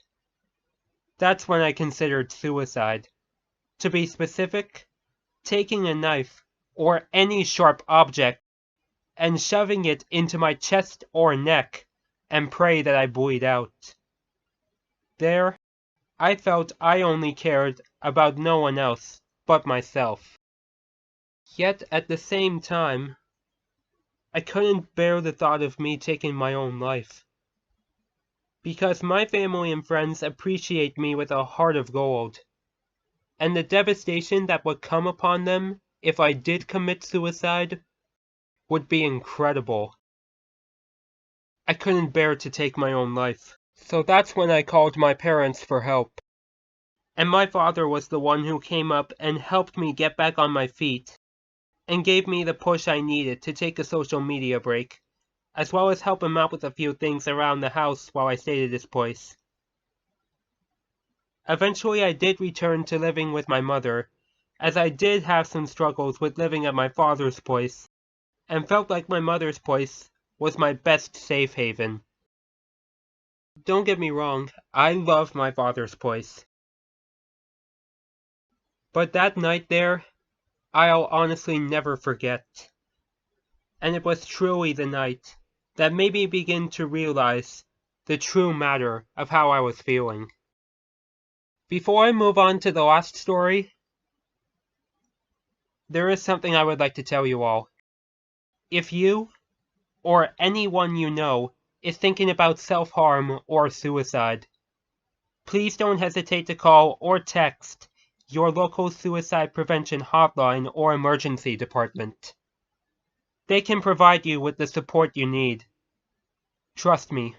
That's when I considered suicide. To be specific, taking a knife or any sharp object and shoving it into my chest or neck and pray that I bleed out. There, I felt I only cared about no one else but myself. Yet at the same time, I couldn't bear the thought of me taking my own life. Because my family and friends appreciate me with a heart of gold, and the devastation that would come upon them if I did commit suicide would be incredible. I couldn't bear to take my own life, so that's when I called my parents for help. And my father was the one who came up and helped me get back on my feet, and gave me the push I needed to take a social media break, as well as help him out with a few things around the house while I stayed at his place. Eventually I did return to living with my mother, as I did have some struggles with living at my father's place, and felt like my mother's place was my best safe haven. Don't get me wrong, I love my father's place. But that night there, I'll honestly never forget. And it was truly the night that made me begin to realize the true matter of how I was feeling. Before I move on to the last story, there is something I would like to tell you all. If you, or anyone you know, is thinking about self-harm or suicide, please don't hesitate to call or text your local suicide prevention hotline or emergency department. They can provide you with the support you need. Trust me,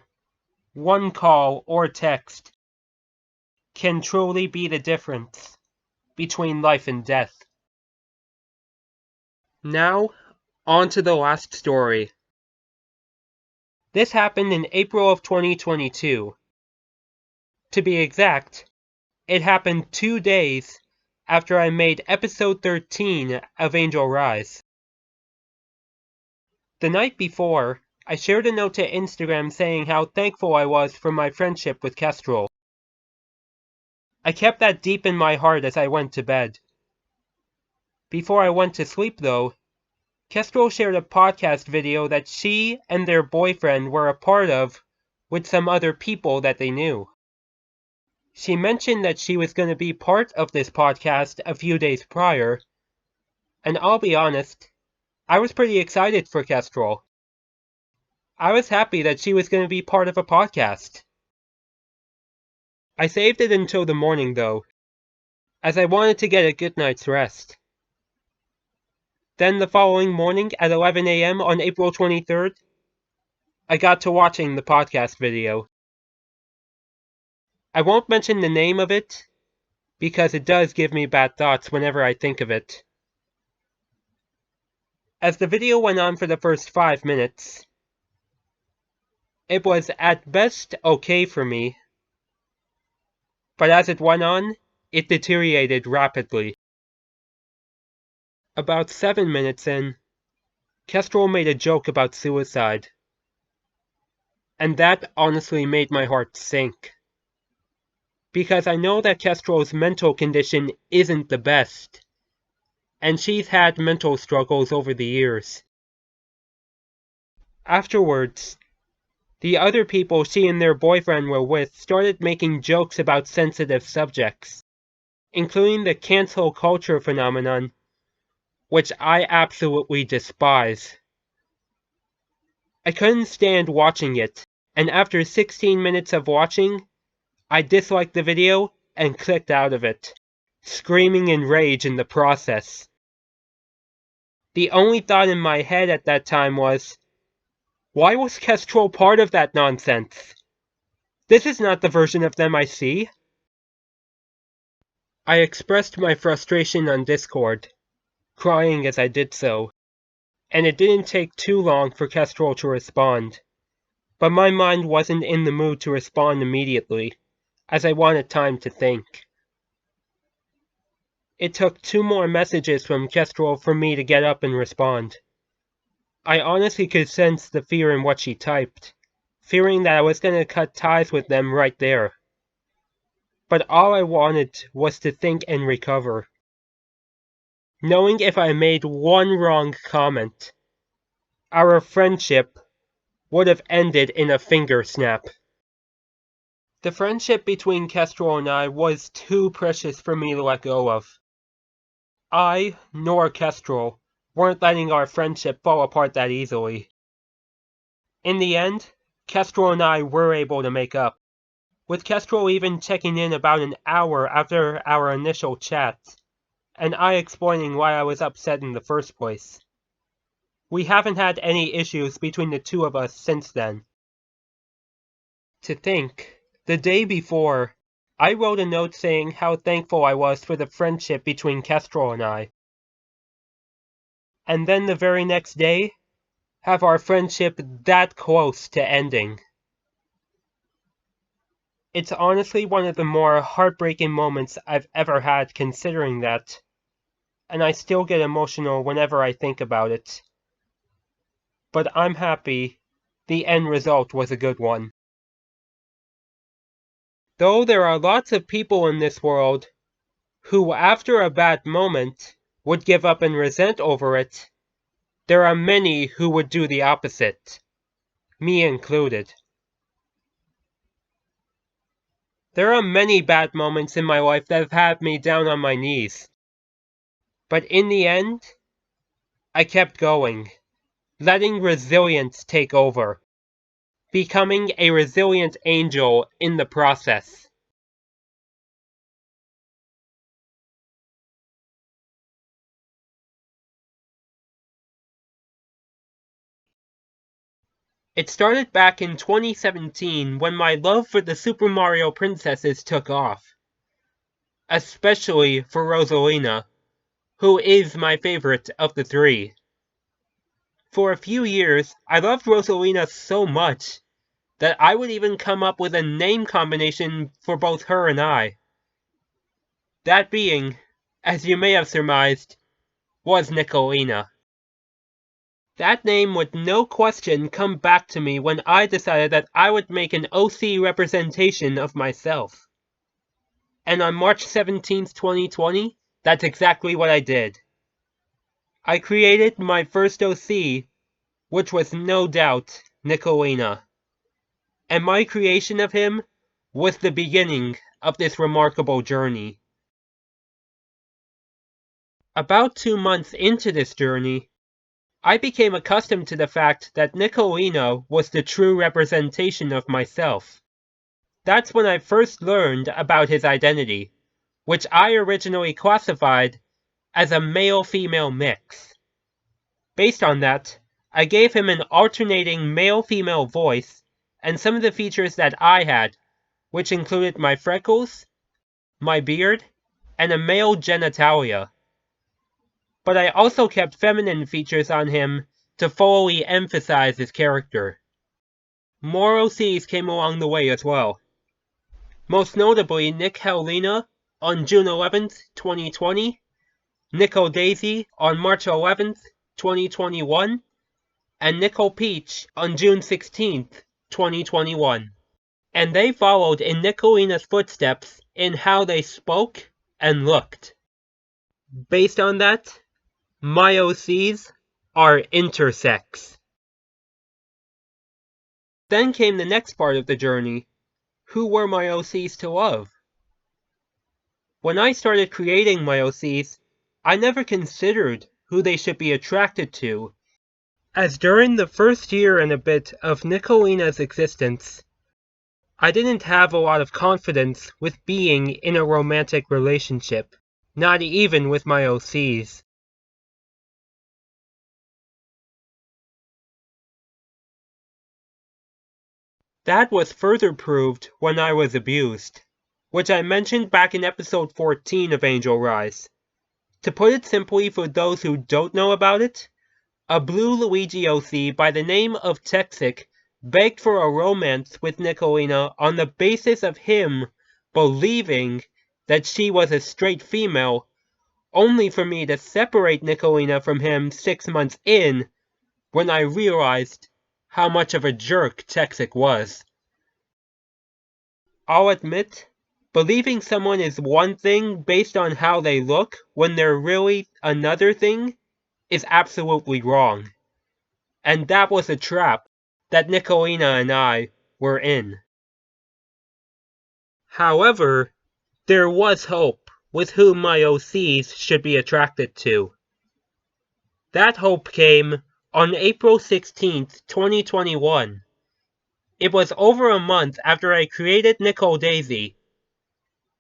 one call or text can truly be the difference between life and death. Now, on to the last story. This happened in April of 2022. To be exact, it happened 2 days after I made episode 13 of Angel Rise. The night before, I shared a note to Instagram saying how thankful I was for my friendship with Kestrel. I kept that deep in my heart as I went to bed. Before I went to sleep though, Kestrel shared a podcast video that she and their boyfriend were a part of with some other people that they knew. She mentioned that she was going to be part of this podcast a few days prior, and I'll be honest, I was pretty excited for Kestrel. I was happy that she was going to be part of a podcast. I saved it until the morning though, as I wanted to get a good night's rest. Then the following morning at 11 a.m. on April 23rd, I got to watching the podcast video. I won't mention the name of it, because it does give me bad thoughts whenever I think of it. As the video went on for the first 5 minutes, it was at best okay for me, but as it went on, it deteriorated rapidly. About 7 minutes in, Kestrel made a joke about suicide, and that honestly made my heart sink. Because I know that Kestrel's mental condition isn't the best, and she's had mental struggles over the years. Afterwards, the other people she and their boyfriend were with started making jokes about sensitive subjects, including the cancel culture phenomenon, which I absolutely despise. I couldn't stand watching it, and after 16 minutes of watching, I disliked the video and clicked out of it, screaming in rage in the process. The only thought in my head at that time was, why was Kestrel part of that nonsense? This is not the version of them I see. I expressed my frustration on Discord, crying as I did so, and it didn't take too long for Kestrel to respond. But my mind wasn't in the mood to respond immediately, as I wanted time to think. It took 2 more messages from Kestrel for me to get up and respond. I honestly could sense the fear in what she typed, fearing that I was going to cut ties with them right there. But all I wanted was to think and recover, knowing if I made one wrong comment, our friendship would have ended in a finger snap. The friendship between Kestrel and I was too precious for me to let go of. I, nor Kestrel, weren't letting our friendship fall apart that easily. In the end, Kestrel and I were able to make up, with Kestrel even checking in about an hour after our initial chat, and I explaining why I was upset in the first place. We haven't had any issues between the two of us since then. To think, the day before, I wrote a note saying how thankful I was for the friendship between Kestrel and I. And then the very next day, have our friendship that close to ending. It's honestly one of the more heartbreaking moments I've ever had considering that, and I still get emotional whenever I think about it. But I'm happy the end result was a good one. Though there are lots of people in this world who, after a bad moment, would give up and resent over it, there are many who would do the opposite, me included. There are many bad moments in my life that have had me down on my knees. But in the end, I kept going, letting resilience take over, becoming a resilient angel in the process. It started back in 2017 when my love for the Super Mario princesses took off, especially for Rosalina, who is my favorite of the three. For a few years, I loved Rosalina so much that I would even come up with a name combination for both her and I. That being, as you may have surmised, was Nicolina. That name would no question come back to me when I decided that I would make an OC representation of myself. And on March 17th, 2020, that's exactly what I did. I created my first OC, which was no doubt Nicolina. And my creation of him was the beginning of this remarkable journey. About 2 months into this journey, I became accustomed to the fact that Nicolino was the true representation of myself. That's when I first learned about his identity, which I originally classified as a male-female mix. Based on that, I gave him an alternating male-female voice and some of the features that I had, which included my freckles, my beard, and a male genitalia. But I also kept feminine features on him to fully emphasize his character. More OCs came along the way as well. Most notably Nick Helena on June 11th, 2020, Nickel Daisy on March 11th, 2021, and Nickel Peach on June 16th, 2021. And they followed in Nicolina's footsteps in how they spoke and looked. Based on that, my OCs are intersex. Then came the next part of the journey. Who were my OCs to love? When I started creating my OCs, I never considered who they should be attracted to, as during the first year and a bit of Nicolina's existence, I didn't have a lot of confidence with being in a romantic relationship, not even with my OCs. That was further proved when I was abused, which I mentioned back in episode 14 of Angel Rise. To put it simply for those who don't know about it, a blue Luigi OC by the name of Texic begged for a romance with Nicolina on the basis of him believing that she was a straight female, only for me to separate Nicolina from him 6 months in, when I realized how much of a jerk Texic was. I'll admit, believing someone is one thing based on how they look when they're really another thing is absolutely wrong. And that was a trap that Nicolina and I were in. However, there was hope with whom my OCs should be attracted to. That hope came on April 16th, 2021. It was over a month after I created Nicole Daisy,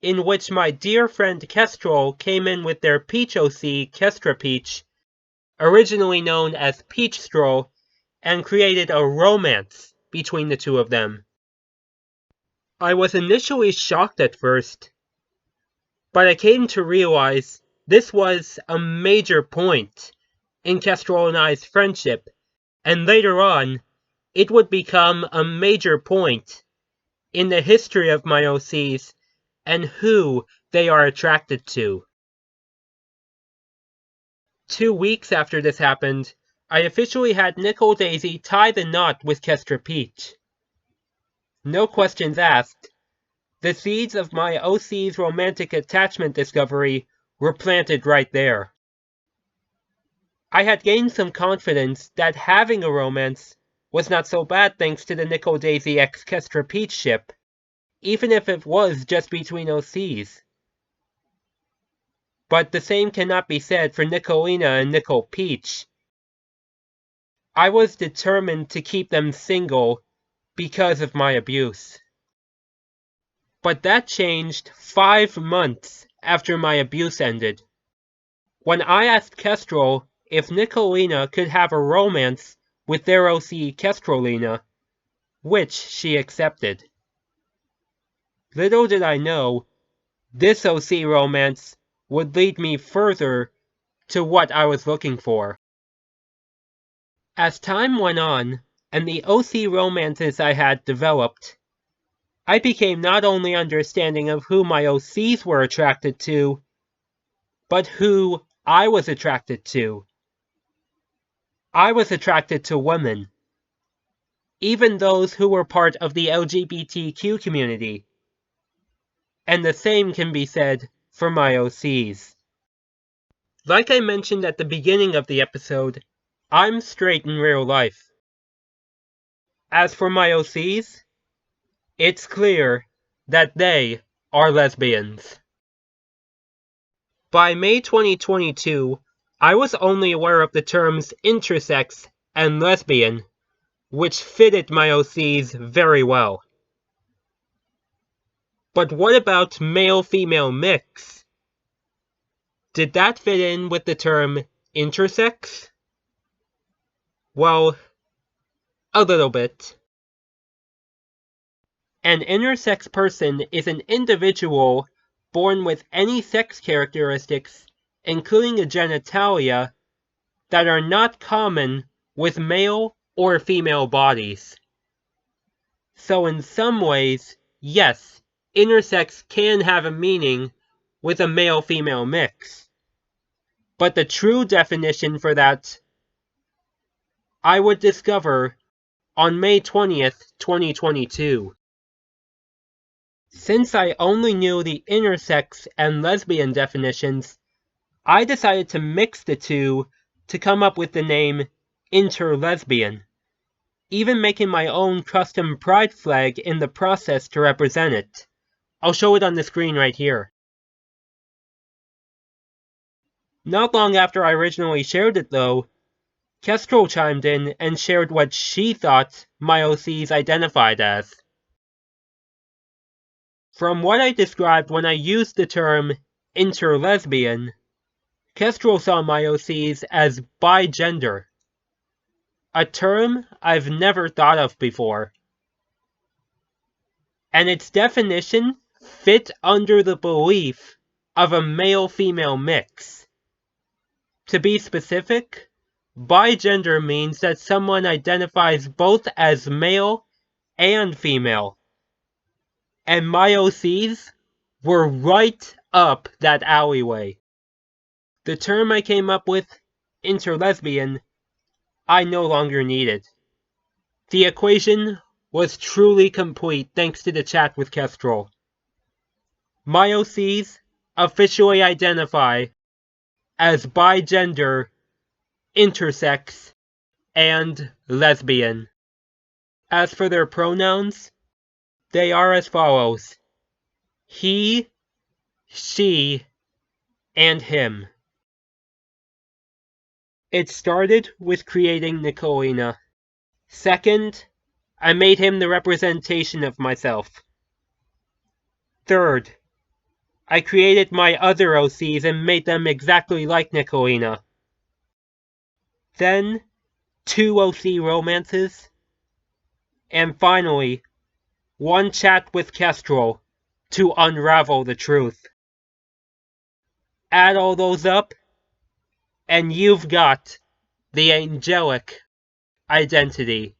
in which my dear friend Kestrel came in with their Peach OC, Kestra Peach, originally known as Peach Stroll, and created a romance between the two of them. I was initially shocked at first, but I came to realize this was a major point in Kestrel and I's friendship, and later on, it would become a major point in the history of my OCs and who they are attracted to. 2 weeks after this happened, I officially had Nicole Daisy tie the knot with Kestra Peach. No questions asked, the seeds of my OC's romantic attachment discovery were planted right there. I had gained some confidence that having a romance was not so bad thanks to the Nicole Daisy x Kestra Peach ship, even if it was just between OCs. But the same cannot be said for Nicolina and Nicole Peach. I was determined to keep them single because of my abuse. But that changed 5 months after my abuse ended, when I asked Kestrel if Nicolina could have a romance with their OC Kestrelina, which she accepted. Little did I know, this OC romance would lead me further to what I was looking for. As time went on, and the OC romances I had developed, I became not only understanding of who my OCs were attracted to, but who I was attracted to. I was attracted to women, even those who were part of the LGBTQ community. And the same can be said for my OCs. Like I mentioned at the beginning of the episode, I'm straight in real life. As for my OCs, it's clear that they are lesbians. By May 2022, I was only aware of the terms intersex and lesbian, which fitted my OCs very well. But what about male-female mix? Did that fit in with the term intersex? Well, a little bit. An intersex person is an individual born with any sex characteristics, including a genitalia, that are not common with male or female bodies. So in some ways, yes, intersex can have a meaning with a male-female mix. But the true definition for that I would discover on May 20th, 2022. Since I only knew the intersex and lesbian definitions, I decided to mix the two to come up with the name interlesbian, even making my own custom pride flag in the process to represent it. I'll show it on the screen right here. Not long after I originally shared it though, Kestrel chimed in and shared what she thought my OCs identified as. From what I described when I used the term interlesbian, Kestrel saw my OCs as bigender, a term I've never thought of before. And its definition fit under the belief of a male-female mix. To be specific, bigender means that someone identifies both as male and female. And my OCs were right up that alleyway. The term I came up with, interlesbian, I no longer needed. The equation was truly complete thanks to the chat with Kestrel. My OCs officially identify as bigender, intersex, and lesbian. As for their pronouns, they are as follows: he, she, and him. It started with creating Nicolina. Second, I made him the representation of myself. Third, I created my other OCs and made them exactly like Nicolina. Then, 2 OC romances. And finally, 1 chat with Kestrel to unravel the truth. Add all those up, and you've got the angelic identity.